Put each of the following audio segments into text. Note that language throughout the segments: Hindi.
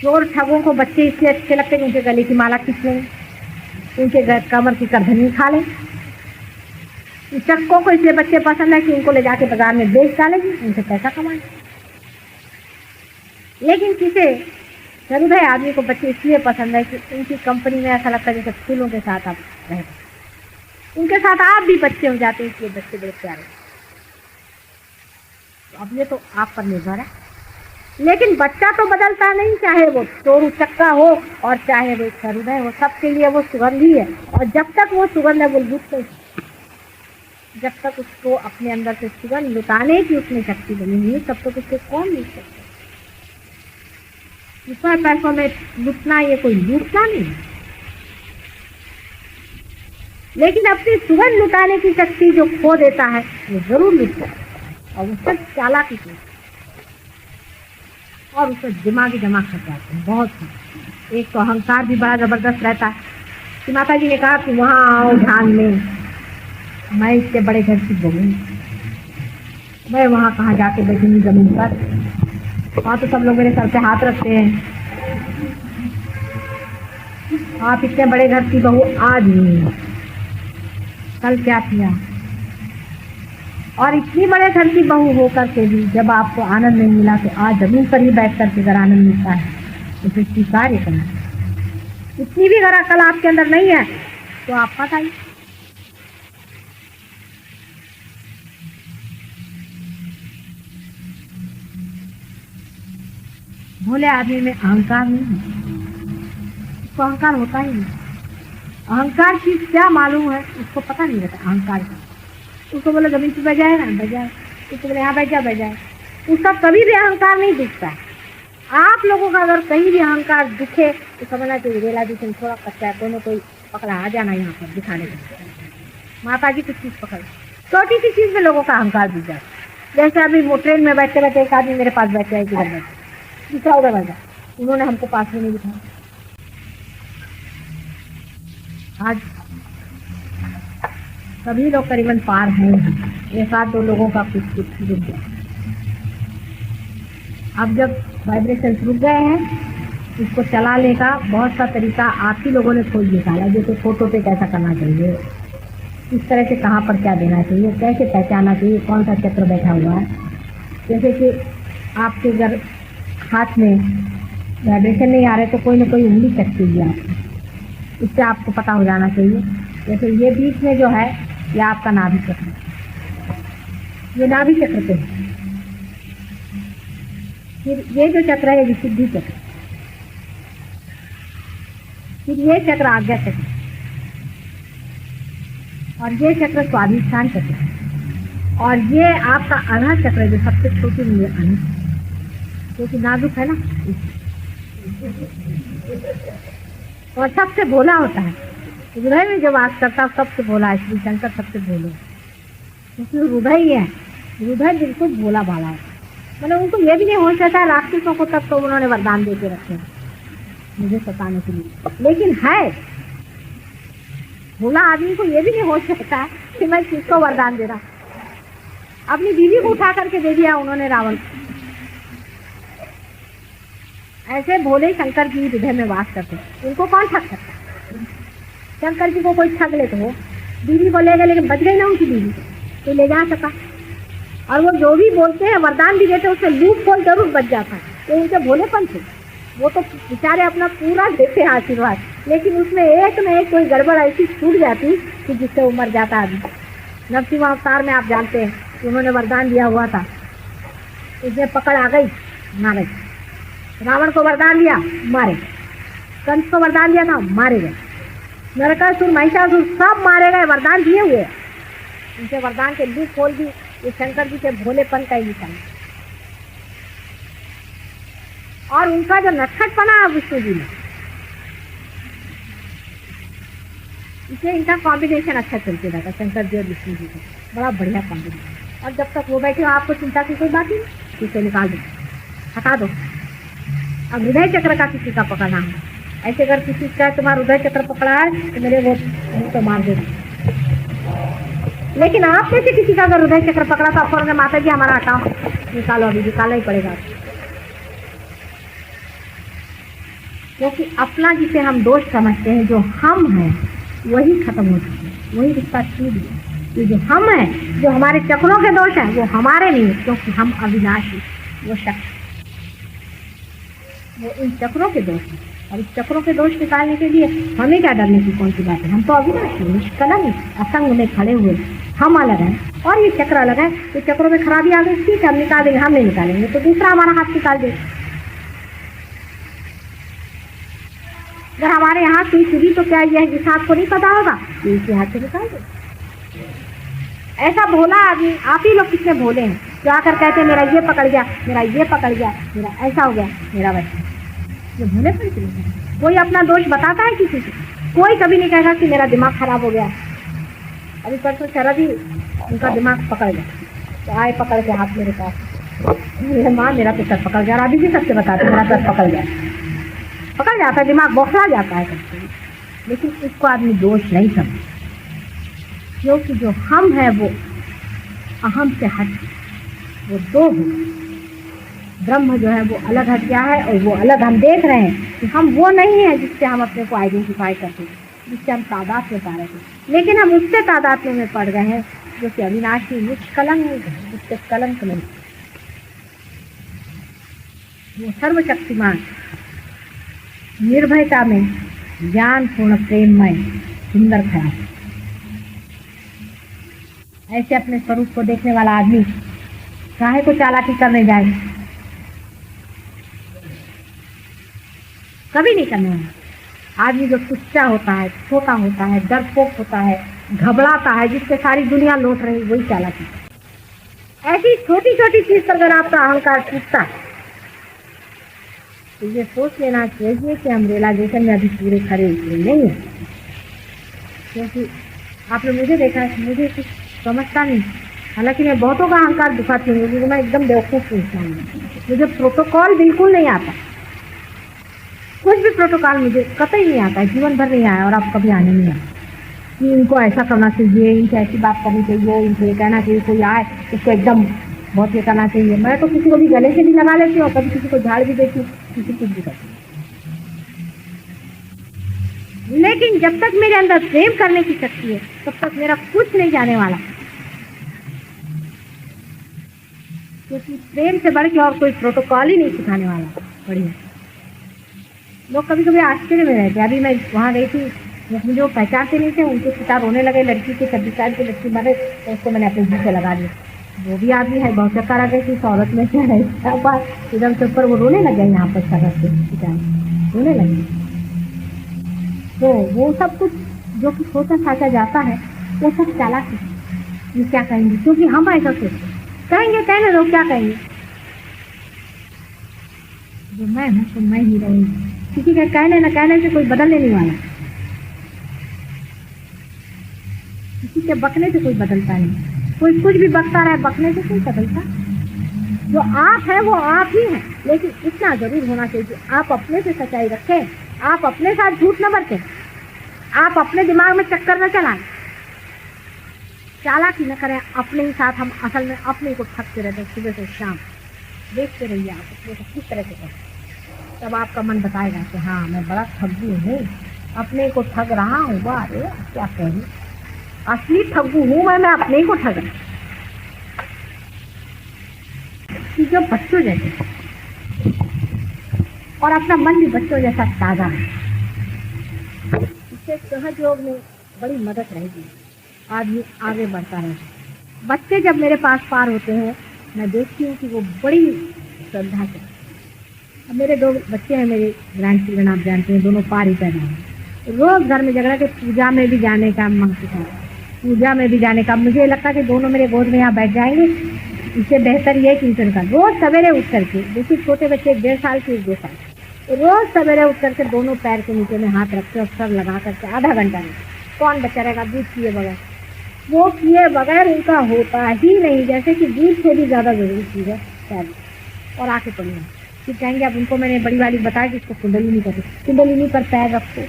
चोर ठगों को बच्चे इसलिए अच्छे लगते हैं, उनके गले की माला खींच लें, उनके कमर की करधनी खा लें। चक्कों को इसलिए बच्चे पसंद है कि उनको ले जाके बाजार में बेच डालेंगे, उनसे पैसा कमाएंगे। लेकिन किसे हृदय आदमी को बच्चे इसलिए पसंद है कि उनकी कंपनी में ऐसा लगता है जैसे फूलों के साथ आप रहते, उनके साथ आप भी बच्चे हो जाते हैं, इसलिए बच्चे बड़े प्यारे। तो अब ये तो आप पर निर्भर है। लेकिन बच्चा तो बदलता नहीं, चाहे वो चोर उचक्का हो और चाहे वो हृदय हो, सबके लिए वो सुगंध ही है। और जब तक वो सुगंध है वो लुट नहीं, जब तक उसको अपने अंदर से सुगंध लुटाने की उसमें शक्ति बनी हुई है, तब तक उसको कौन लूट सकता है। रुपये पैसों में लुटना ये कोई लूटना नहीं है, लेकिन अपनी सुगंध लुटाने की शक्ति जो खो देता है वो जरूर लुटता है। और उससे चालाकी की और उससे दिमागी दिमाग खट जाते हैं बहुत। एक तो अहंकार भी बड़ा जबरदस्त रहता है कि माता जी ने कहा कि वहाँ आओ ध्यान में, मैं इसके बड़े घर की बहू, मैं वहाँ कहाँ जाके बैठूंगी जमीन पर, वहाँ तो सब लोग मेरे सर पे हाथ रखते हैं। आप इतने बड़े घर की बहू आज नहीं, कल क्या किया। और इतनी बड़े घर की बहू होकर के भी जब आपको आनंद नहीं मिला तो आज जमीन पर ही बैठ करके अगर आनंद मिलता है तो फिर स्वीकार करना। इतनी भी अगर अकल आपके अंदर नहीं है तो आप मत आइए। भोले आदमी में अहंकार नहीं है, उसको अहंकार होता ही नहीं। अहंकार की क्या मालूम है, उसको पता नहीं रहता अहंकार का। उसको बोले जमीन पे बैठ जाए ना, बैठ जाए, उसको बोले यहाँ बैठ जाए, बैठ जाए। उसका कभी भी अहंकार नहीं दिखता है। आप लोगों का अगर कहीं भी अहंकार दिखे तो समझना चाहिए रियलाइजेशन थोड़ा कच्चा है, दोनों कोई पकड़ा आ जाना यहाँ पर दिखाने के। माता जी कुछ चीज़ पकड़, छोटी सी चीज़ में लोगों का अहंकार दिख जाए। जैसे अभी वो ट्रेन में बैठते बैठे एक आदमी मेरे पास बैठे है, किधर बैठे, दूसरा उधर बैठा, उन्होंने हमको पास में नहीं बिठाया। आज सभी लोग करीबन पार हैं, एक आध दो लोगों का कुछ कुछ रुक गया। अब जब वाइब्रेशन रुक गए हैं, इसको चलाने का बहुत सा तरीका आप ही लोगों ने खोज निकाला। जैसे फोटो पे कैसा करना चाहिए, इस तरह से कहाँ पर क्या देना चाहिए, कैसे पहचानना चाहिए कौन सा चक्र बैठा हुआ है। जैसे कि आपके अगर हाथ में वाइब्रेशन नहीं आ रहे तो कोई ना कोई उंगली चक कीजिए आप, इससे आपको पता हो जाना चाहिए। जैसे ये बीच में जो है ये आपका नाभि चक्र, ये नाभि चक्र पे है। फिर ये जो चक्र है ये सिद्धि चक्र, फिर ये चक्र आज्ञा चक्र, और ये चक्र स्वाधिष्ठान चक्र, और ये आपका अनाह चक्र जो सबसे छोटी उंगली अनाह, क्योंकि नाजुक है ना, और सबसे भोला होता है। हृदय में जो वास करता है सबसे भोला है, श्री शंकर सबसे भोले, क्योंकि हृदय ही है। हृदय बिल्कुल भोला भाला है, मतलब उनको ये भी नहीं हो सकता। राक्षसों को तब तो उन्होंने वरदान दे के रखे हैं मुझे सताने के लिए, लेकिन है भोला आदमी को ये भी नहीं हो सकता कि मैं किसको वरदान दे रहा। अपनी बीवी को उठा करके दे दिया उन्होंने रावण को। ऐसे भोले शंकर जी हृदय में वास करते, उनको कौन ठग सकता। शंकर जी को कोई ठग ले तो हो, बीवी को ले गए लेकिन बच गई ना उनकी बीवी, तो ले जा सका। और वो जो भी बोलते हैं वरदान भी देते, उससे लूप खोल जरूर बच जाता है। तो उनके भोलेपन थे, वो तो बेचारे अपना पूरा देते हैं आशीर्वाद, लेकिन उसमें एक न एक कोई गड़बड़ ऐसी छूट जाती कि जिससे वो मर जाता आदमी। नरसिंह अवतार में आप जानते हैं कि उन्होंने वरदान दिया हुआ था, उसमें पकड़ आ गई, मारे। रावण को वरदान दिया, मारे। कंस को वरदान दिया था, मारे गए। नरकासुर, महिषासुर सब मारे गए, वरदान दिए हुए। उनके वरदान के लूप खोल दी, ये शंकर जी के भोलेपन का ही निशान। और उनका जो नटखटपना है विष्णु जी में, इसलिए इनका कॉम्बिनेशन अच्छा चलते रहता, शंकर जी और विष्णु जी का बड़ा बढ़िया कॉम्बिनेशन। और जब तक वो बैठे हो आपको चिंता की कोई बात नहीं, इसे निकाल दो, हटा दो। अब हृदय चक्र का किसी का पकड़ना है, ऐसे अगर किसी का तुम्हारा हृदय चक्र पकड़ा है तो मेरे वो तो मार देना। लेकिन आप में से किसी का अगर हृदय चक्र पकड़ा था, फौरन माता जी हमारा हटाओ, निकालो, अभी निकालना ही पड़ेगा। क्योंकि अपना जिसे हम दोष समझते हैं, जो हम हैं वही खत्म हो चुका है, वही रिश्ता टूट गया। ये जो हम हैं, जो हमारे चक्रों के दोष हैं, वो हमारे नहीं है, क्योंकि हम अविनाशी, वो शक्ति, वो इन चक्रों के दोष हैं। और इस चक्रों के दोष निकालने के लिए हमें क्या डरने की कौन सी बात है? हम तो अविनाशी, निष्कलंक, असंग में खड़े हुए हम अलग हैं और ये चक्र अलग है। तो चक्रों में खराबी आ गई, ठीक है, हम निकाल देंगे, हम नहीं निकालेंगे तो दूसरा हमारा हाथ निकाल देगा। अगर हमारे यहाँ सुई चुभी तो क्या यह इस हाथ को नहीं पता होगा, ये इसी हाथ से निकाल दे। ऐसा भोला आदमी आप ही लोग कितने भोले हैं जो आकर कहते हैं मेरा ये पकड़ गया, मेरा ये पकड़ गया, मेरा ऐसा हो गया, मेरा वैसा। ये भोले पर कोई अपना दोष बताता है किसी से? कोई कभी नहीं कहेगा कि मेरा दिमाग खराब हो गया। अभी परसों शरद ही उनका दिमाग पकड़ गया, तो आए पकड़ के हाथ मेरे पास, मेरे माँ मेरा तो सर पकड़ गया। और अभी भी सबसे बताते मेरा सर पकड़ गया, पकड़ जाता है, दिमाग बौखला जाता है कभी। लेकिन इसको आदमी दोष नहीं समझ, क्योंकि जो हम है वो अहम से हट, वो दो हो। ब्रह्म जो है वो अलग हट गया है और वो अलग हम देख रहे हैं कि हम वो नहीं है जिससे हम अपने को आइडेंटिफाई करते हैं, जिससे हम तादाद में पा रहे थे। लेकिन हम उससे तादाद में पड़ गए हैं जो कि अविनाशी, निष्कलंक है, उससे कलंक नहीं। वो सर्वशक्तिमान, निर्भयता में, ज्ञान पूर्ण, प्रेममय, सुंदर ख्याल। ऐसे अपने स्वरूप को देखने वाला आदमी काहे को चालाकी करने जाए? कभी नहीं करने वाला। आदमी जो तुच्चा होता है, छोटा होता है, डरपोक होता है, घबराता है, जिससे सारी दुनिया लौट रही, वही चालाकी। ऐसी छोटी छोटी चीज पर अगर आपका अहंकार टूटता है तो ये सोच लेना चाहिए कि हम रियलाइजेशन में अभी पूरे खड़े उतरे नहीं है। क्योंकि आपने मुझे देखा है, मुझे कुछ समझता नहीं, हालांकि मैं बहुतों का अहंकार दिखाती हूँ, क्योंकि मैं एकदम बेवकूफ़ इंसान हूँ। मुझे प्रोटोकॉल बिल्कुल नहीं आता, कुछ भी प्रोटोकॉल मुझे कतई नहीं आता है, जीवन भर नहीं आया और आप कभी आने नहीं आए कि इनको ऐसा करना चाहिए, इनसे ऐसी बात करनी चाहिए, इनको ये कहना चाहिए, कोई आए उसको एकदम बहुत ये करना चाहिए। मैं तो किसी को भी गले से भी लगा लेती हूँ, कभी किसी को झाड़ भी देती हूँ, किसी कुछ भी करती हूँ। लेकिन जब तक मेरे अंदर प्रेम करने की शक्ति है तब तक मेरा कुछ नहीं जाने वाला, क्योंकि प्रेम से बढ़ के और कोई प्रोटोकॉल ही नहीं सिखाने वाला। बढ़िया लोग कभी कभी आश्चर्य में रहते। अभी मैं वहाँ गई थी, मुझे वो पहचानते नहीं थे, उनके पिता रोने लगे, लड़की के 26 साल की लड़की मरे, तो उसको मैंने अपने जी से लगा दिया। वो भी आदमी है, बहुत चक्कर आ गई थी इस औरत में, क्या है एकदम से ऊपर वो रोने लग गए, यहाँ पर सड़क पे रोने लगे। तो वो सब कुछ जो कि सोचा साचा जाता है वो सब चालाकी। ये क्या कहेंगे, क्योंकि हम ऐसा सोचते कहेंगे, कहने दो, क्या कहेंगे, जो मैं हूँ तो मैं ही रहूँगी। किसी के कहने न कहने से कोई बदलने नहीं वाला, किसी के बकने से कोई बदलता नहीं। कोई कुछ भी बकता रहे, बकने से कोई बदलता। जो आप है वो आप ही है, लेकिन इतना जरूर होना चाहिए कि आप अपने से सच्चाई रखें, आप अपने साथ झूठ न बरतें, आप अपने दिमाग में चक्कर न चलाएं, चालाकी न करें अपने ही साथ। हम असल में अपने को ठगते रहते हैं सुबह से शाम। देखते रहिए आप अपने को किस तरह से करते, तब आपका मन बताएगा कि हाँ मैं बड़ा ठग्गू हूँ, अपने को ठग रहा हूँ। वाह अरे क्या कह रही, असली ठग्गू हूँ मैं अपने ही को ठग रहा। जो बच्चों जैसे, और अपना मन भी बच्चों जैसा ताज़ा है, इससे सहज योग में बड़ी मदद रहेगी, आदमी आगे बढ़ता रहेगा। बच्चे जब मेरे पास पार होते हैं, मैं देखती हूँ कि वो बड़ी श्रद्धा से, अब मेरे 2 बच्चे हैं, मेरे ग्रैंड चिल्ड्रन, आप जानते हैं, दोनों पार ही पैदा हैं। रोज घर में झगड़ा के पूजा में भी जाने का मांगते हैं, पूजा में भी जाने का। मुझे लगता है कि दोनों मेरे गोद में यहाँ बैठ जाएंगे, इससे बेहतर ये कि इनका रोज सवेरे उठ करके, देखिए छोटे बच्चे 1.5 साल के 2 साल, रोज सवेरे उठ करके दोनों पैर के नीचे में हाथ रखते और सर लगा करके आधा घंटा में, कौन बच्चा रहेगा दूध पिए बगैर? वो किए बगैर उनका होता ही नहीं, जैसे कि दूध से भी ज़्यादा जरूरी चीज़ है पैर। और आके पड़ी फिर कहेंगे, अब उनको मैंने बड़ी वाली बताया कि इसको कुंडलिनी करते, कुंडलिनी पर पैर रखो,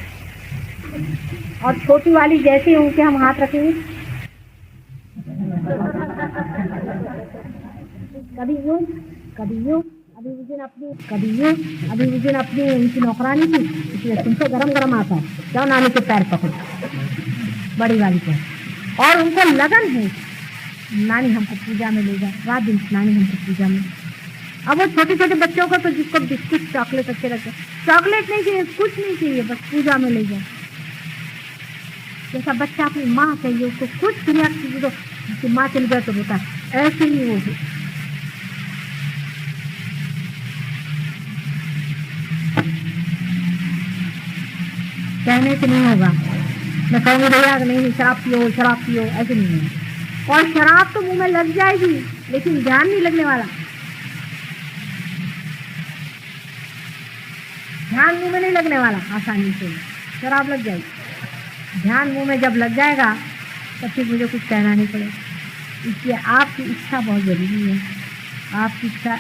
और छोटी वाली जैसे ही उनके हम हाथ रखेंगे, कभी यूँ कभी यूँ, अभी उस दिन अपनी कभी ये अभी उस दिन अपनी उनकी नौकरानी थी, इसलिए तुमसे गरम गरम आता है, जाओ नानी के पैर पकड़ो, बड़ी वाली को। और उनको लगन है नानी हमको पूजा में ले जाए, रात दिन नानी हमको पूजा में। अब वो छोटे छोटे बच्चों को तो जिसको बिस्कुट चॉकलेट अच्छे लगते, चॉकलेट नहीं चाहिए, कुछ नहीं चाहिए, बस पूजा में ले जाए। जैसा बच्चा अपनी माँ चाहिए, उसको कुछ क्रिया कीजिए तो उसकी माँ चल गया तो होता है, ऐसे ही वो कहने से नहीं होगा। मैं कहूँगी भैया नहीं शराब पियो शराब पियो, ऐसे नहीं है। और शराब तो मुंह में लग जाएगी लेकिन ध्यान नहीं लगने वाला, ध्यान मुंह में नहीं लगने वाला आसानी से, शराब लग जाएगी। ध्यान मुंह में जब लग जाएगा तब फिर मुझे कुछ कहना नहीं पड़ेगा। इसलिए आपकी इच्छा बहुत ज़रूरी है, आपकी इच्छा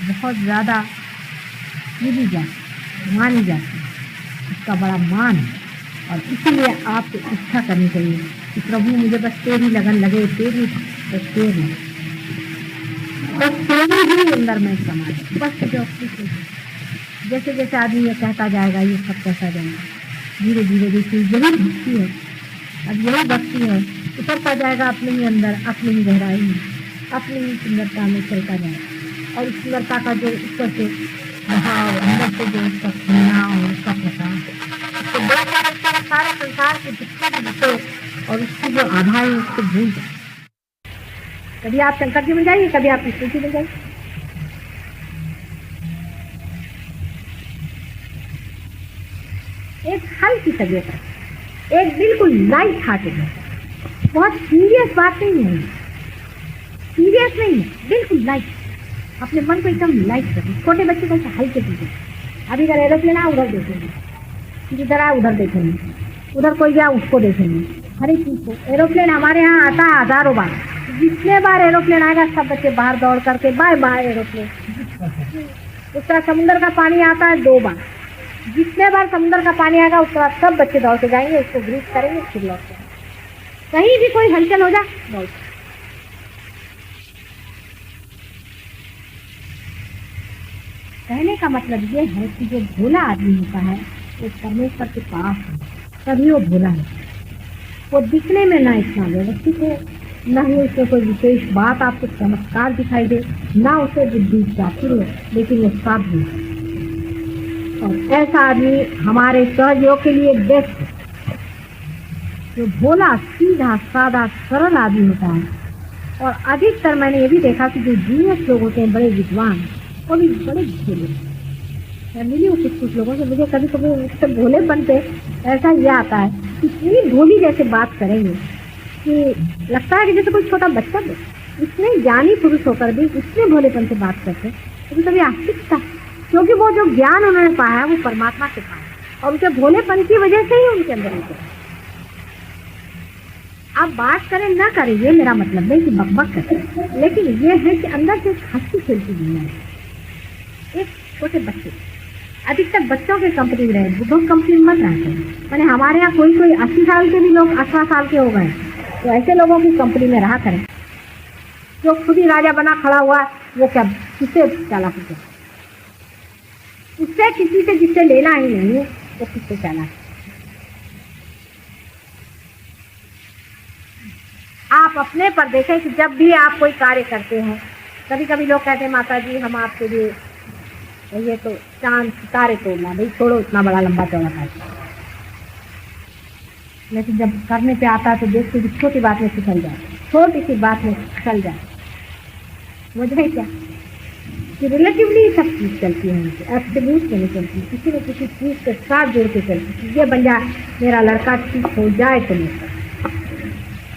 बहुत ज़्यादा मिली जाती, मानी जाती, इसका बड़ा मान है। और इसीलिए आपको इच्छा करनी चाहिए कि प्रभु मुझे बस तेरी लगन लगे, तेरी बस तेरी, बस तेरी ही अंदर में समा है, बस जो जैसे जैसे आदमी ये कहता जाएगा ये सब कहता जाएगा, धीरे धीरे देखिए यही भक्ति है। अब यही भक्ति है, उतरता जाएगा अपने ही अंदर, अपनी ही गहराई में, अपनी ही सुंदरता में चलता जाएगा। और इस सुंदरता का जो ऊपर से भाव, अंदर से जो उसका खुलना और उसका प्रकाश, तो दो सारे संसार के जितने भी विषय और उसकी जो आभा है उसको भूल जाए। कभी आप शंकर जी बन जाइए, कभी आप कृष्ण जी बन जाइए। एक हल्की तबीयत है, एक बिल्कुल लाइट हार्टेड है, बहुत सीरियस बात नहीं है, सीरियस नहीं है, बिल्कुल लाइट। अपने मन को एकदम लाइट करें। छोटे बच्चे को हल्के दीजिए। अभी अगर एरोप्लेन आया उधर देखेंगे, जिधर आया उधर देखेंगे, उधर कोई गया उसको देखेंगे, हर एक चीज को। एरोप्लेन हमारे यहाँ आता है हजारों बार, जितने बार एरोप्लेन आएगा सब बच्चे बाहर दौड़ करके बाय बाय एरोप्लेन। उस तरह समुद्र का पानी आता है 2 बार, जितने बार समुद्र का पानी आएगा उस तरह सब बच्चे दौड़ के जाएंगे, उसको ग्रीस करेंगे, फिर लौट के कहीं भी कोई हलचल हो जाए दौड़। कहने का मतलब ये है कि जो भोला आदमी होता है वो परमेश्वर के पास है, तभी वो भोला है। वो दिखने में ना इतना व्यवस्थित है, ना ही उसमें कोई विशेष बात आपको चमत्कार दिखाई दे, ना उसे बुद्धि चातुर हो, लेकिन वो साधु है। और ऐसा आदमी हमारे सहयोग के लिए बेस्ट है। जो भोला सीधा सादा सरल आदमी होता है। और अधिकतर मैंने ये भी देखा कि जो जीनियस लोग होते हैं, बड़े विद्वान, वो भी बड़े भोले। मैं मिली हूँ कुछ लोगों से, मुझे कभी कभी उससे भोलेपन पे ऐसा ये आता है, इतनी भोली जैसे बात करेंगे कि लगता है कि जैसे कोई छोटा बच्चा हो। इतने ज्ञानी पुरुष होकर भी इतने भोलेपन से बात करते, कभी कभी आश्चर्य था, क्योंकि वो जो ज्ञान उन्होंने पाया वो परमात्मा से पाया और उनके भोलेपन की वजह से ही उनके अंदर निकला। आप बात करें ना करें ये मेरा मतलब नहीं कि बकबक करें, लेकिन ये है कि अंदर से हंसी खेलती दुनिया है। एक छोटे बच्चे, अधिकतर बच्चों के कंपनी में रहे, बुढ़ों कंपनी में मत रहते हैं। मैंने हमारे यहाँ कोई 80 साल के भी लोग 18 साल के हो गए, तो ऐसे लोगों की कंपनी में रहा करें। जो खुद ही राजा बना खड़ा हुआ वो क्या किससे चाला सकते, उससे किसी से जिससे लेना ही नहीं है वो किससे चाला। आप अपने पर देखें कि जब भी आप कोई कार्य करते हैं, कभी कभी लोग कहते हैं माता जी हम आपके लिए ये तो चांद सितारे तोड़ना, भाई छोड़ो इतना बड़ा लंबा चौड़ा कार्य, लेकिन जब करने पे आता है तो देखते कि छोटी बात में फिसल जाए, छोटी सी बात में फिसल जाए। समझ रहे क्या कि रिलेटिवली सब चीज चलती है, एब्सोल्यूट में नहीं चलती, किसी न किसी चीज के साथ जुड़ के चलती। ये बन जाए मेरा लड़का ठीक हो जाए तो नहीं,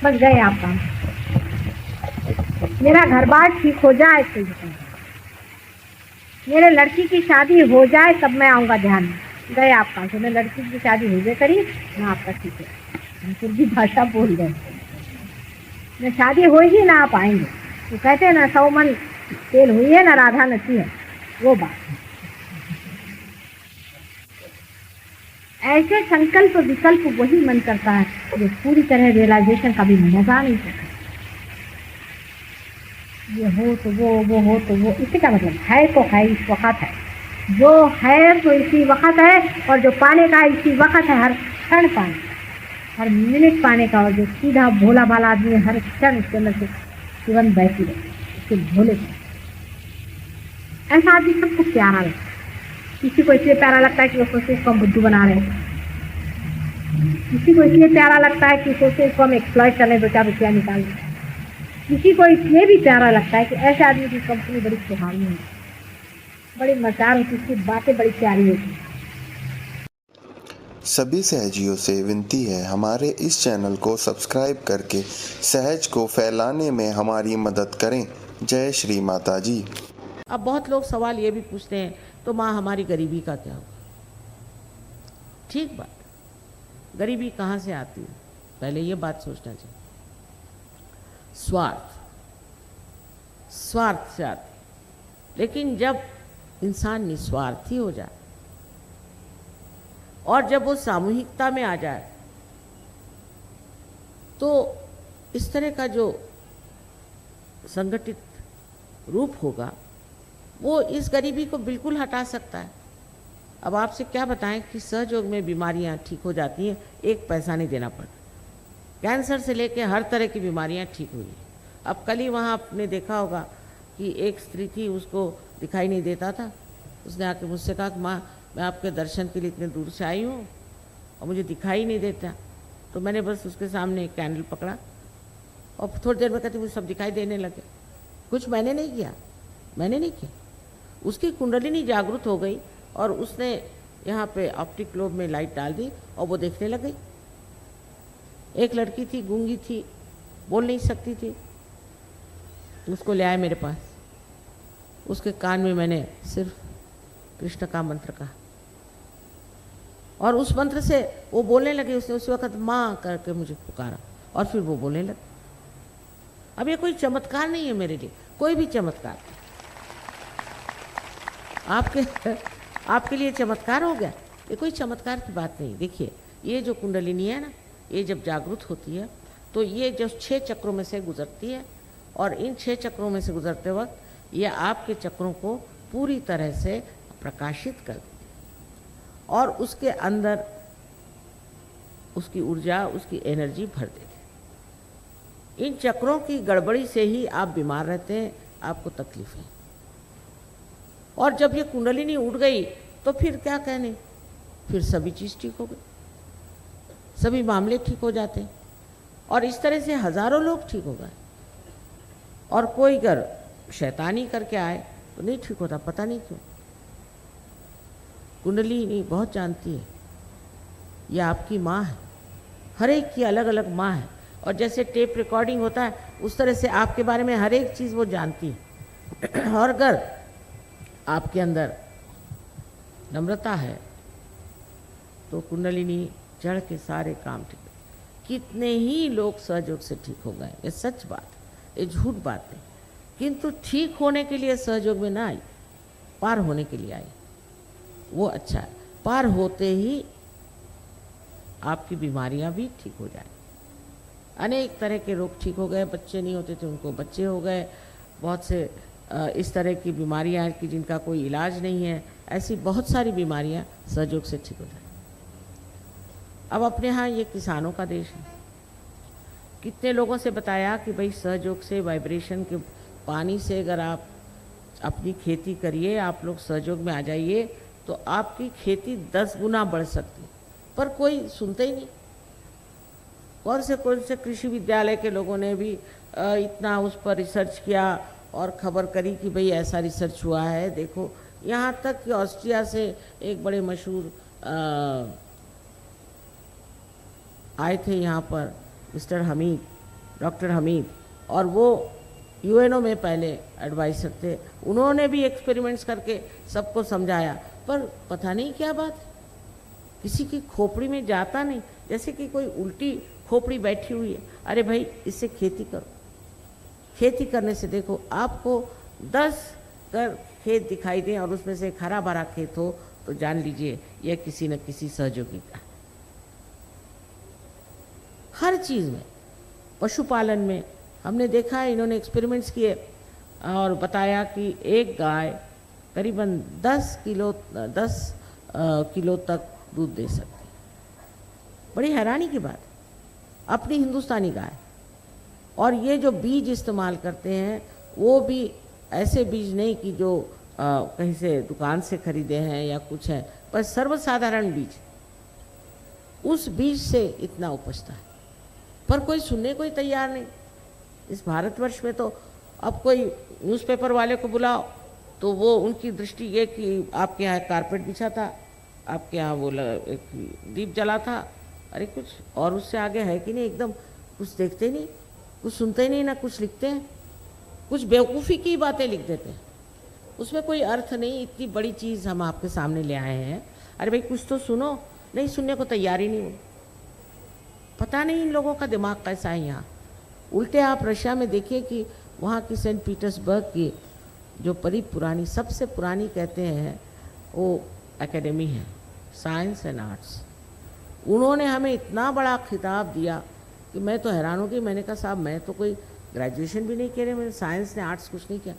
बस गए आप काम, मेरा घर बार ठीक हो जाए तो, मेरे लड़की की शादी हो जाए तब मैं आऊँगा ध्यान में, गए आप काम से। मैं लड़की की शादी हो गई करी ना आपका ठीक है, हम फिर भी भाषा बोल रहे मैं शादी होगी ना आप आएंगे। तो कहते हैं ना 100 मन तेल हुई है ना राधा नची है, वो बात है। ऐसे संकल्प विकल्प वही मन करता है जो पूरी तरह रियलाइजेशन का भी मजा नहीं सकता। ये हो तो वो हो तो वो, इससे क्या मतलब? है तो है, इस वक्त है, जो है तो इसी वक्त है, और जो पाने का है इसी वक्त है, हर क्षण पाने का, हर मिनट पाने का। और जो सीधा भोला भाला आदमी है, हर क्षण उसके अंदर से तुरंत बहती रहती है, उसके भोले से। ऐसा आदमी सबको प्यारा लगता है। किसी को इसलिए प्यारा लगता है कि वो सोचते इसको हम बुद्धू बना रहे हैं, किसी को इसलिए प्यारा लगता है कि सोचते इसको हम एक्सप्लॉइट करने 2-4 रुपया निकाल दें, किसी को इसलिए भी प्यारा लगता है कि ऐसे आदमी की कंपनी बड़ी सुहावनी होती है, बड़ी मजेदार होती है, उसकी बातें बड़ी प्यारी होती हैं। सभी सहजियों से विनती है, हमारे इस चैनल को सब्सक्राइब करके सहज को फैलाने में हमारी मदद करें। जय श्री माता जी। अब बहुत लोग सवाल ये भी पूछते हैं, तो माँ हमारी गरीबी का क्या होगा? ठीक बात, गरीबी कहाँ से आती है? पहले ये बात सोचना चाहिए। स्वार्थ से आती है। लेकिन जब इंसान निस्वार्थी हो जाए और जब वो सामूहिकता में आ जाए, तो इस तरह का जो संगठित रूप होगा वो इस गरीबी को बिल्कुल हटा सकता है। अब आपसे क्या बताएं कि सहयोग में बीमारियां ठीक हो जाती हैं, 1 पैसा नहीं देना पड़ता। कैंसर से लेकर हर तरह की बीमारियां ठीक हुई। अब कल ही वहाँ आपने देखा होगा कि एक स्त्री थी, उसको दिखाई नहीं देता था। उसने आके मुझसे कहा कि माँ मैं आपके दर्शन के लिए इतने दूर से आई हूँ और मुझे दिखाई नहीं देता। तो मैंने बस उसके सामने एक कैंडल पकड़ा और थोड़ी देर में कहती मुझे सब दिखाई देने लगे। कुछ मैंने नहीं किया, उसकी कुंडलिनी जागृत हो गई और उसने यहाँ पे ऑप्टिक लोब में लाइट डाल दी और वो देखने लग गई। एक लड़की थी, गूंगी थी, बोल नहीं सकती थी, उसको ले आए मेरे पास। उसके कान में मैंने सिर्फ कृष्ण का मंत्र कहा और उस मंत्र से वो बोलने लगी। उसने उसी वक्त माँ करके मुझे पुकारा और फिर वो बोलने लगी। अब ये कोई चमत्कार नहीं है मेरे लिए, कोई भी चमत्कार आपके लिए चमत्कार हो गया, ये कोई चमत्कार की बात नहीं। देखिए, ये जो कुंडलिनी है ना, ये जब जागृत होती है तो ये जो 6 चक्रों में से गुजरती है और इन 6 चक्रों में से गुजरते वक्त ये आपके चक्रों को पूरी तरह से प्रकाशित कर देती है और उसके अंदर उसकी ऊर्जा, उसकी एनर्जी भर देती है। इन चक्रों की गड़बड़ी से ही आप बीमार रहते हैं, आपको तकलीफ है। और जब ये कुंडलिनी उठ गई तो फिर क्या कहने, फिर सभी चीज़ ठीक हो गई, सभी मामले ठीक हो जाते हैं। और इस तरह से हजारों लोग ठीक हो गए। और कोई अगर शैतानी करके आए तो नहीं ठीक होता, पता नहीं क्यों। कुंडलिनी बहुत जानती है, यह आपकी माँ है, हर एक की अलग अलग माँ है। और जैसे टेप रिकॉर्डिंग होता है उस तरह से आपके बारे में हर एक चीज़ वो जानती है। और अगर आपके अंदर नम्रता है तो कुंडलिनी चढ़ के सारे काम ठीक। कितने ही लोग सहयोग से ठीक हो गए, ये सच बात, ये झूठ बात नहीं। किंतु ठीक होने के लिए सहयोग में ना आई, पार होने के लिए आई, वो अच्छा है। पार होते ही आपकी बीमारियां भी ठीक हो जाए। अनेक तरह के रोग ठीक हो गए, बच्चे नहीं होते थे उनको बच्चे हो गए, बहुत से इस तरह की बीमारियां हैं कि जिनका कोई इलाज नहीं है, ऐसी बहुत सारी बीमारियां सहयोग से ठीक हो जाए। अब अपने यहाँ ये किसानों का देश है। कितने लोगों से बताया कि भाई सहयोग से, वाइब्रेशन के पानी से अगर आप अपनी खेती करिए, आप लोग सहयोग में आ जाइए तो आपकी खेती 10 गुना बढ़ सकती, पर कोई सुनते ही नहीं। कौन से कृषि विद्यालय के लोगों ने भी इतना उस पर रिसर्च किया और खबर करी कि भाई ऐसा रिसर्च हुआ है, देखो। यहाँ तक कि ऑस्ट्रिया से एक बड़े मशहूर आए थे यहाँ पर मिस्टर हमीद, डॉक्टर हमीद, और वो यूएनओ में पहले एडवाइजर थे। उन्होंने भी एक्सपेरिमेंट्स करके सबको समझाया, पर पता नहीं क्या बात है, किसी की खोपड़ी में जाता नहीं, जैसे कि कोई उल्टी खोपड़ी बैठी हुई है। अरे भाई, इससे खेती करो, खेती करने से देखो आपको 10 खेत दिखाई दें और उसमें से एक हरा भरा खेत हो तो जान लीजिए यह किसी न किसी सहयोगी का। हर चीज़ में, पशुपालन में हमने देखा है, इन्होंने एक्सपेरिमेंट्स किए। और बताया कि एक गाय करीबन 10 किलो तक दूध दे सकती है। बड़ी हैरानी की बात, अपनी हिंदुस्तानी गाय। और ये जो बीज इस्तेमाल करते हैं वो भी ऐसे बीज नहीं कि जो कहीं से दुकान से खरीदे हैं या कुछ है, पर सर्वसाधारण बीज। उस बीज से इतना उपजता है, पर कोई सुनने को ही तैयार नहीं। इस भारतवर्ष में तो अब कोई न्यूज़पेपर वाले को बुलाओ तो वो उनकी दृष्टि ये कि आपके यहाँ कारपेट बिछा था, आपके यहाँ वो एक दीप जला था, अरे कुछ और उससे आगे है कि नहीं। एकदम कुछ देखते नहीं, कुछ सुनते नहीं, ना कुछ लिखते हैं, कुछ बेवकूफ़ी की बातें लिख देते हैं, उसमें कोई अर्थ नहीं। इतनी बड़ी चीज़ हम आपके सामने ले आए हैं, अरे भाई कुछ तो सुनो, नहीं सुनने को तैयार ही नहीं हो। पता नहीं इन लोगों का दिमाग कैसा है यहाँ। उल्टे आप रशिया में देखिए कि वहाँ की सेंट पीटर्सबर्ग की जो बड़ी पुरानी, सबसे पुरानी कहते हैं वो एकेडमी है, साइंस एंड आर्ट्स। उन्होंने हमें इतना बड़ा खिताब दिया कि मैं तो हैरान हो गई। मैंने कहा साहब मैं तो कोई ग्रेजुएशन भी नहीं किया रहे, मैंने साइंस ने आर्ट्स कुछ नहीं किया।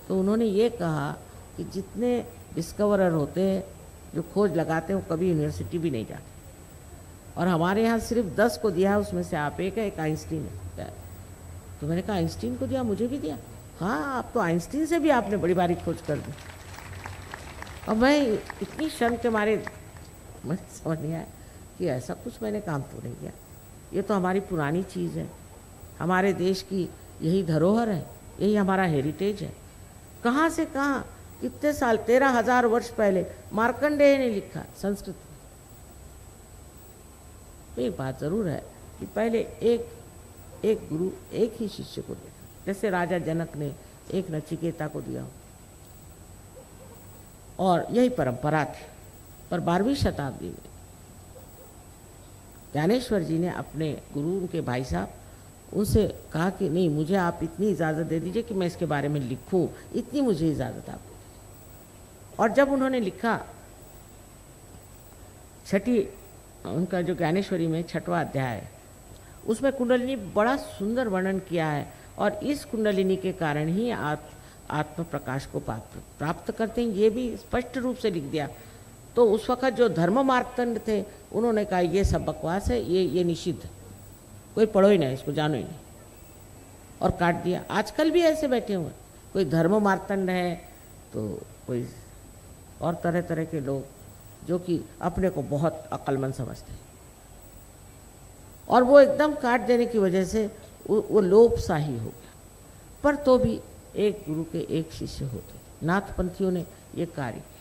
तो उन्होंने ये कहा कि जितने डिस्कवरर होते हैं, जो खोज लगाते हैं, वो कभी यूनिवर्सिटी भी नहीं जाते। और हमारे यहाँ सिर्फ 10 को दिया है, उसमें से आप एक है, एक आइंस्टीन है। तो मैंने कहा आइंस्टीन को दिया, मुझे भी दिया। हाँ, आप तो आइंस्टीन से भी आपने बड़ी बारी खोज कर दी। और मैं इतनी शर्म के मारे मुझे समझ नहीं आया कि ऐसा कुछ मैंने काम तो नहीं किया। ये तो हमारी पुरानी चीज़ है, हमारे देश की यही धरोहर है, यही हमारा हेरिटेज है। कहाँ से कहाँ, कितने साल, 13,000 वर्ष पहले मार्कंडेय ने लिखा संस्कृत में। एक बात ज़रूर है कि पहले एक गुरु एक ही शिष्य को दिया, जैसे राजा जनक ने एक नचिकेता को दिया, और यही परंपरा थी। पर 12वीं शताब्दी में ज्ञानेश्वर जी ने अपने गुरु, उनके भाई साहब, उनसे कहा कि नहीं, मुझे आप इतनी इजाज़त दे दीजिए कि मैं इसके बारे में लिखूं, इतनी मुझे इजाज़त आप दे दीजिए। और जब उन्होंने लिखा, उनका जो ज्ञानेश्वरी में 6वां अध्याय है, उसमें कुंडलिनी बड़ा सुंदर वर्णन किया है। और इस कुंडलिनी के कारण ही आत्म प्रकाश को प्राप्त करते हैं, ये भी स्पष्ट रूप से लिख दिया। तो उस वक़्त जो धर्म मार्तंड थे, उन्होंने कहा ये सब बकवास है, ये निषिद्ध, कोई पढ़ो ही नहीं, इसको जानो ही नहीं, और काट दिया। आजकल भी ऐसे बैठे हुए, कोई धर्म मार्तंड है तो कोई और तरह तरह के लोग जो कि अपने को बहुत अक्लमंद समझते हैं, और वो एकदम काट देने की वजह से वो लोप सा ही हो गया। पर तो भी एक गुरु के एक शिष्य होते। नाथपंथियों ने ये कार्य किया।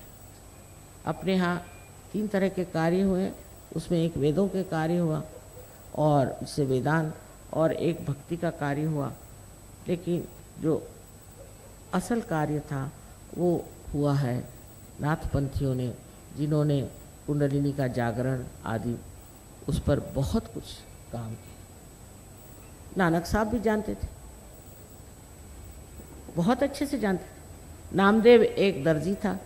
अपने यहाँ 3 तरह के कार्य हुए, उसमें एक वेदों के कार्य हुआ, और उससे वेदांत, और एक भक्ति का कार्य हुआ। लेकिन जो असल कार्य था वो हुआ है नाथपंथियों ने, जिन्होंने कुंडलिनी का जागरण आदि उस पर बहुत कुछ काम किया। नानक साहब भी जानते थे, बहुत अच्छे से जानते थे। नामदेव एक दर्जी था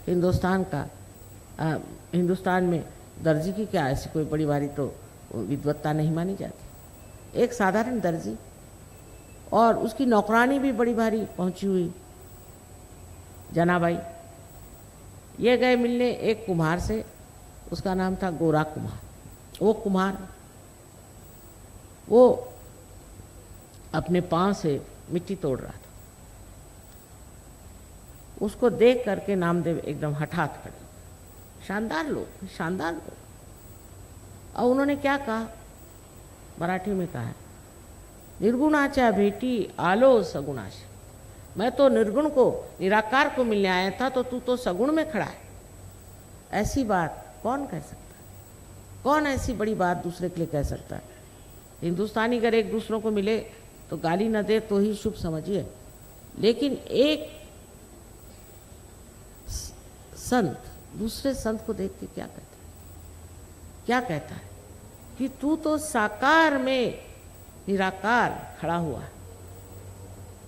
हिंदुस्तान का। हिंदुस्तान में दर्जी की क्या ऐसी कोई बड़ी भारी तो विद्वत्ता नहीं मानी जाती, एक साधारण दर्जी, और उसकी नौकरानी भी बड़ी भारी पहुंची हुई जनाबाई। ये गए मिलने एक कुम्हार से, उसका नाम था गोरा कुम्हार। वो कुम्हार वो अपने पाँव से मिट्टी तोड़ रहा था। उसको देख करके नामदेव एकदम हठात खड़े। शानदार लोग, शानदार लोग। और उन्होंने क्या कहा, मराठी में कहा है, निर्गुणाचा भेटी आलो सगुणाश। मैं तो निर्गुण को, निराकार को मिलने आया था, तो तू तो सगुण में खड़ा है। ऐसी बात कौन कह सकता है? कौन ऐसी बड़ी बात दूसरे के लिए कह सकता है? हिंदुस्तानी अगर एक दूसरों को मिले तो गाली न दे तो ही शुभ समझिए। लेकिन एक संत दूसरे संत को देख के क्या कहता है? क्या कहता है कि तू तो साकार में निराकार खड़ा हुआ है।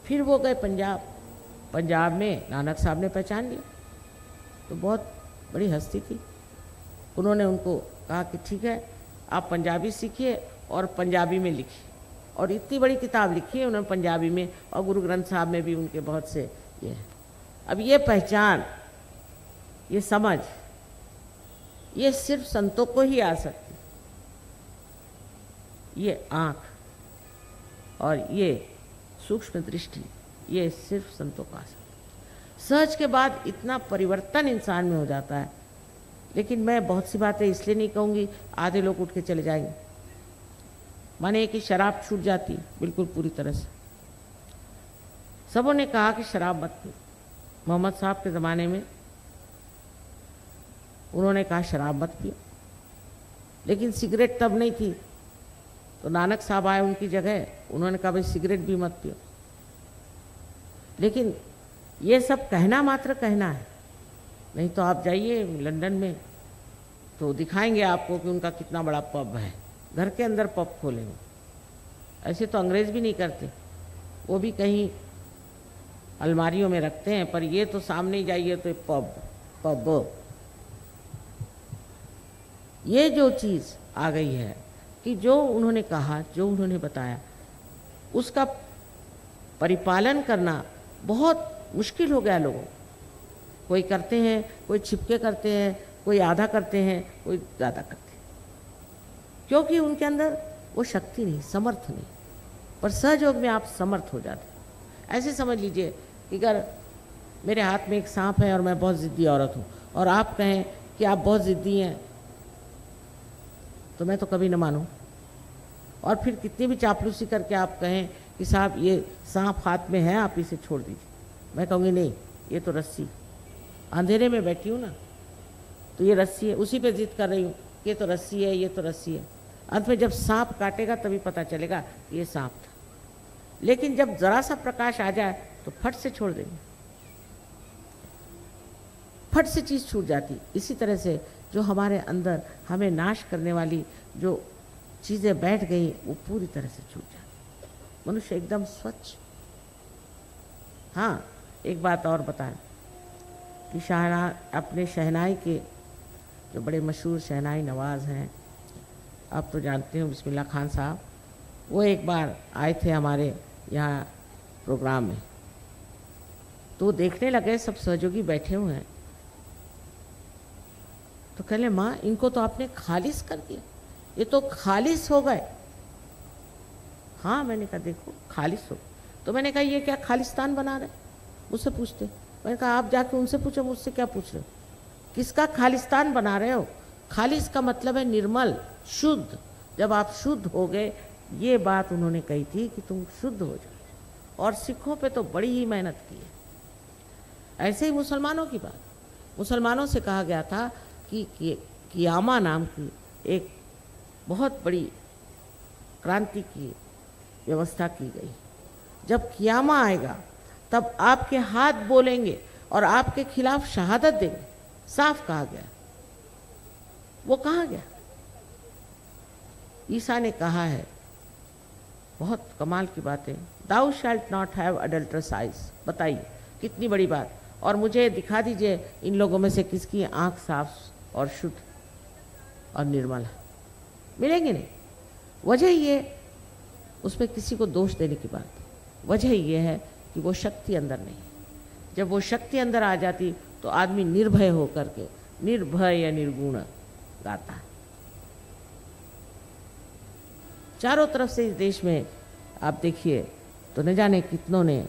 फिर वो गए पंजाब में नानक साहब ने पहचान लिया, तो बहुत बड़ी हस्ती थी। उन्होंने उनको कहा कि ठीक है, आप पंजाबी सीखिए और पंजाबी में लिखिए। और इतनी बड़ी किताब लिखी है उन्होंने पंजाबी में, और गुरु ग्रंथ साहब में भी उनके बहुत से ये है। अब ये पहचान, ये समझ, ये सिर्फ संतों को ही आ सकती। ये आँख और ये सूक्ष्म दृष्टि, ये सिर्फ संतों को आ सकती। सहज के बाद इतना परिवर्तन इंसान में हो जाता है। लेकिन मैं बहुत सी बातें इसलिए नहीं कहूँगी, आधे लोग उठ के चले जाएंगे। माने कि शराब छूट जाती बिल्कुल पूरी तरह से। सबों ने कहा कि शराब मत पी। मोहम्मद साहब के ज़माने में उन्होंने कहा शराब मत पियो, लेकिन सिगरेट तब नहीं थी। तो नानक साहब आए उनकी जगह, उन्होंने कहा भाई सिगरेट भी मत पियो। लेकिन ये सब कहना मात्र कहना है, नहीं तो आप जाइए लंदन में तो दिखाएंगे आपको कि उनका कितना बड़ा पब है। घर के अंदर पब खोले हुए। ऐसे तो अंग्रेज़ भी नहीं करते, वो भी कहीं अलमारियों में रखते हैं, पर ये तो सामने ही जाइए तो पब पब। ये जो चीज़ आ गई है कि जो उन्होंने कहा, जो उन्होंने बताया, उसका परिपालन करना बहुत मुश्किल हो गया लोगों को। कोई करते हैं, कोई छिपके करते हैं, कोई आधा करते हैं, कोई ज़्यादा करते हैं, क्योंकि उनके अंदर वो शक्ति नहीं, समर्थ नहीं। पर सहयोग में आप समर्थ हो जाते हैं। ऐसे समझ लीजिए कि अगर मेरे हाथ में एक सांप है और मैं बहुत ज़िद्दी औरत हूँ, और आप कहें कि आप बहुत ज़िद्दी हैं, तो मैं तो कभी न मानूं। और फिर कितनी भी चापलूसी करके आप कहें कि साहब ये सांप हाथ में है, आप इसे छोड़ दीजिए, मैं कहूँगी नहीं, ये तो रस्सी, अंधेरे में बैठी हूँ ना, तो ये रस्सी है, उसी पे जिद कर रही हूँ, ये तो रस्सी है, ये तो रस्सी है। अंत में जब सांप काटेगा तभी पता चलेगा ये सांप था। लेकिन जब ज़रा सा प्रकाश आ जाए तो फट से छोड़ देंगे, फट से चीज़ छूट जाती। इसी तरह से जो हमारे अंदर हमें नाश करने वाली जो चीज़ें बैठ गई, वो पूरी तरह से छूट जाती। मनुष्य एकदम स्वच्छ। हाँ, एक बात और बताएं कि अपने शहनाई के जो बड़े मशहूर शहनाई नवाज़ हैं, आप तो जानते हो, बिस्मिल्लाह खान साहब, वो एक बार आए थे हमारे यहाँ प्रोग्राम में। तो देखने लगे सब सहयोगी बैठे हुए हैं, तो कहले माँ इनको तो आपने खालिस कर दिया, ये तो खालिस हो गए। हाँ, मैंने कहा देखो खालिस हो। तो मैंने कहा ये क्या खालिस्तान बना रहे, मुझसे पूछते। मैंने कहा आप जाके उनसे पूछो, मुझसे क्या पूछ रहे हो, किसका खालिस्तान बना रहे हो। खालिस का मतलब है निर्मल, शुद्ध। जब आप शुद्ध हो गए, ये बात उन्होंने कही थी कि तुम शुद्ध हो जाओ। और सिखों पे तो बड़ी ही मेहनत की है। ऐसे ही मुसलमानों की बात, मुसलमानों से कहा गया था कि कियामा नाम की एक बहुत बड़ी क्रांति की व्यवस्था की गई। जब कियामा आएगा तब आपके हाथ बोलेंगे और आपके खिलाफ शहादत देंगे, साफ कहा गया। वो कहाँ गया? ईसा ने कहा है, बहुत कमाल की बात है, दाउ शैल्ट नॉट हैव अडल्ट्रस आइज। बताइए कितनी बड़ी बात। और मुझे दिखा दीजिए इन लोगों में से किसकी आंख साफ और शुद्ध और निर्मल है, मिलेंगे नहीं। वजह ये, उसमें किसी को दोष देने की बात, वजह ये है कि वो शक्ति अंदर नहीं है। जब वो शक्ति अंदर आ जाती तो आदमी निर्भय होकर के, निर्भय या निर्गुण गाता है। चारों तरफ से इस देश में आप देखिए तो न जाने कितनों ने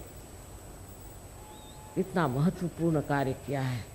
इतना महत्वपूर्ण कार्य किया है।